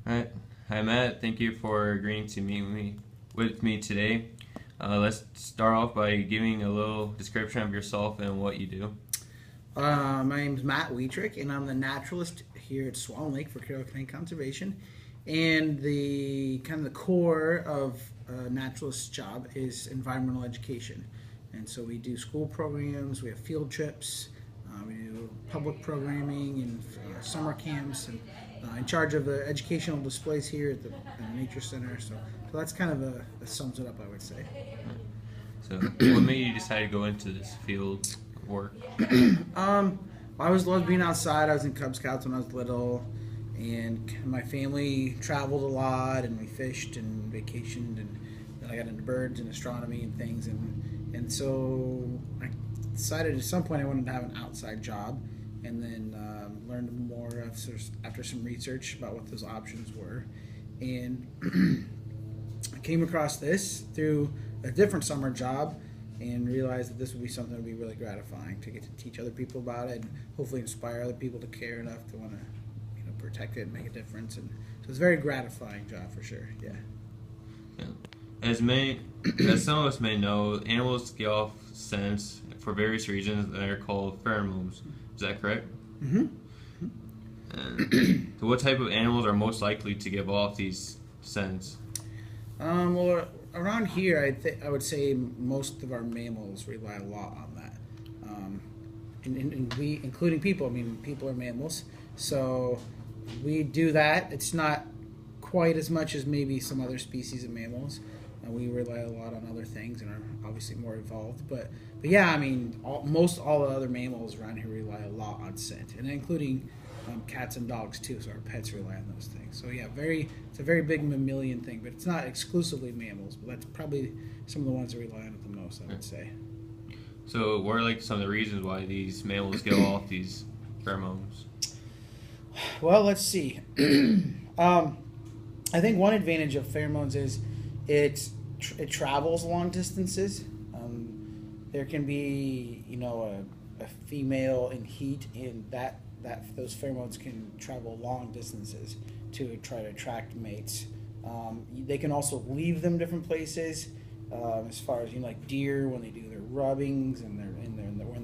Hi, hi Matt. Thank you for agreeing to meet with me today. Let's start off by giving a little description of yourself and what you do. My name's Matt Wietrick, and I'm the naturalist here at Swan Lake for Carroll County Conservation. And the kind of the core of a naturalist's job is environmental education. And so we do school programs, we have field trips, we do public programming and summer camps, and in charge of the educational displays here at the Nature Center. So that's kind of that sums it up, I would say. So, what made you decide to go into this field of work? Um, I always loved being outside. I was in Cub Scouts when I was little, and my family traveled a lot, and we fished and vacationed, and then I got into birds and astronomy and things, and so I decided at some point I wanted to have an outside job, and then learned more after some research about what those options were, and I came across this through a different summer job and realized that this would be something that would be really gratifying to get to teach other people about it and hopefully inspire other people to care enough to want to protect it and make a difference. And so it's a very gratifying job for sure. Yeah. Yeah. As many, as some of us may know, animals give off scents for various reasons that are called pheromones. Is that correct? Mm-hmm. And so what type of animals are most likely to give off these scents? Well, around here, I would say most of our mammals rely a lot on that, and we, including people. I mean, people are mammals, so we do that. It's not quite as much as maybe some other species of mammals. We rely a lot on other things and are obviously more evolved. But yeah, I mean, most all the other mammals around here rely a lot on scent, and including cats and dogs too. So our pets rely on those things. So yeah, it's a very big mammalian thing, but it's not exclusively mammals. But that's probably some of the ones that rely on it the most, I would say. So, what are like some of the reasons why these mammals give off these pheromones? Well, let's see. I think one advantage of pheromones is it travels long distances. There can be a female in heat, and that those pheromones can travel long distances to try to attract mates. They can also leave them different places. As far as like deer when they do their rubbings and when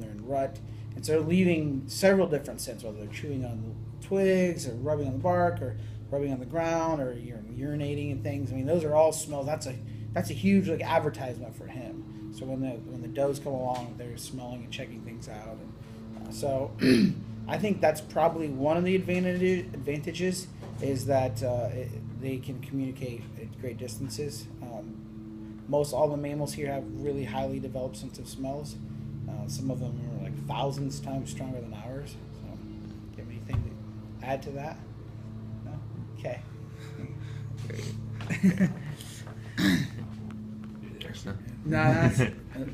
they're in rut, and so they're leaving several different scents, whether they're chewing on twigs or rubbing on the bark or rubbing on the ground or urinating and things. I mean, those are all smells. That's a huge like advertisement for him. So when the does come along, they're smelling and checking things out. And so I think that's probably one of the advantages is that they can communicate at great distances. Most all the mammals here have really highly developed sense of smells. Some of them are like thousands times stronger than ours. So, do you have anything to add to that? No? Okay. No, that's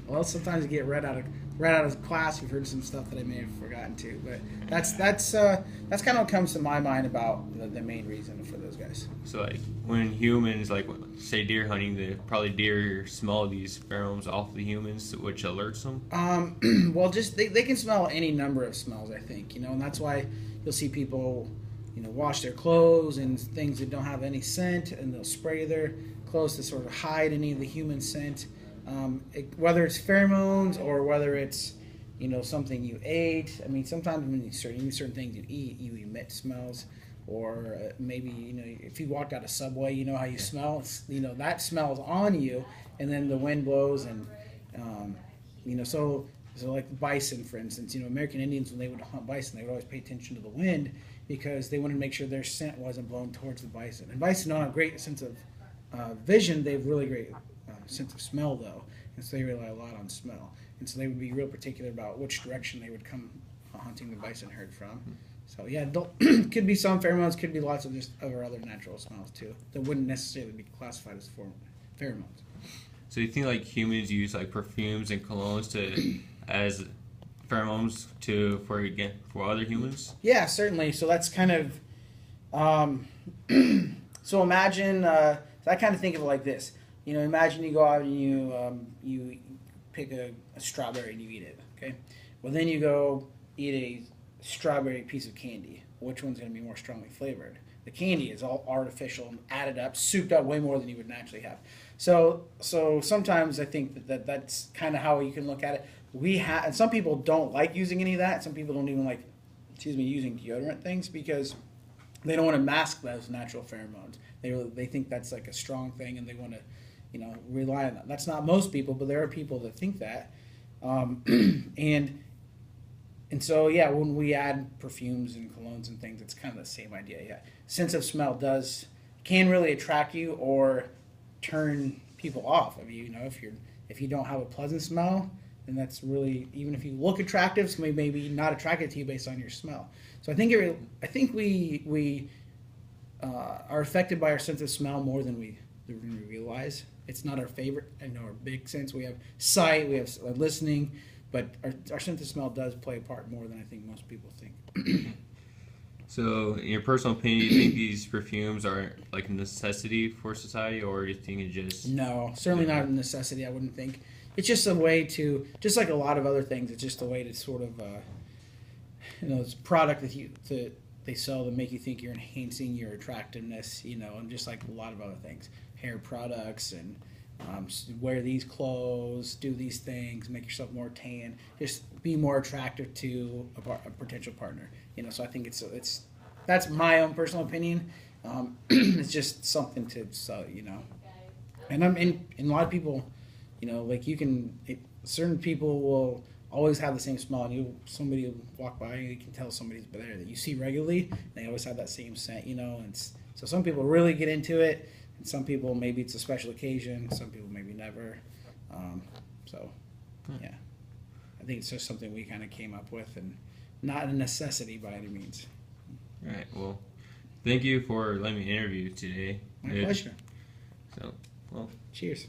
well. Sometimes you get read out of class. You've heard some stuff that I may have forgotten too, but that's kind of what comes to my mind about the main reason for those guys. So like when humans like say deer hunting, the probably deer smell these pheromones off the humans, which alerts them. Well, just they can smell any number of smells. I think and that's why you'll see people wash their clothes and things that don't have any scent, and they'll spray their clothes to sort of hide any of the human scent. Whether it's pheromones or whether it's something you ate. I mean, sometimes when you certain things you eat, you emit smells, or maybe if you walked out a subway, how you smell. It's, that smells on you, and then the wind blows, and so like bison, for instance. American Indians, when they would hunt bison, they would always pay attention to the wind because they wanted to make sure their scent wasn't blown towards the bison. And bison don't have a great sense of vision. They have really great sense of smell, though, and so they rely a lot on smell. And so they would be real particular about which direction they would come hunting the bison herd from. So yeah, could be some pheromones, could be lots of just other natural smells too that wouldn't necessarily be classified as pheromones. So you think like humans use like perfumes and colognes to as pheromones for other humans? Yeah, certainly. So that's kind of so imagine. So I kind of think of it like this. Imagine you go out and you pick a strawberry and you eat it. Okay, well then you go eat a strawberry piece of candy. Which one's going to be more strongly flavored? The candy is all artificial and added up, souped up way more than you would naturally have. So sometimes I think that's kind of how you can look at it. And some people don't like using any of that. Some people don't even like, using deodorant things because they don't want to mask those natural pheromones. They think that's like a strong thing, and they want to, rely on that. That's not most people, but there are people that think that, and so yeah, when we add perfumes and colognes and things, it's kind of the same idea. Yeah, sense of smell can really attract you or turn people off of you. If you don't have a pleasant smell, then that's really, even if you look attractive, somebody may be not attracted to you based on your smell. So I think we are affected by our sense of smell more than we realize. It's not our favorite, our big sense. We have sight, we have listening, but our sense of smell does play a part more than I think most people think. So, in your personal opinion, do you think these perfumes are like a necessity for society, or do you think it's just... No, certainly not a necessity, I wouldn't think. It's just a way to, just like a lot of other things, it's just a way to sort of, it's a product that they sell to make you think you're enhancing your attractiveness, and just like a lot of other things. Hair products and wear these clothes, do these things, make yourself more tan, just be more attractive to a potential partner. So I think that's my own personal opinion. It's just something to sell, And a lot of people, certain people will always have the same smell, and somebody will walk by and you can tell somebody's there that you see regularly, and they always have that same scent, and so some people really get into it, and some people maybe it's a special occasion, some people maybe never. Yeah, I think it's just something we kind of came up with, and not a necessity by any means. All right. Well, thank you for letting me interview today. My pleasure. So, well, cheers.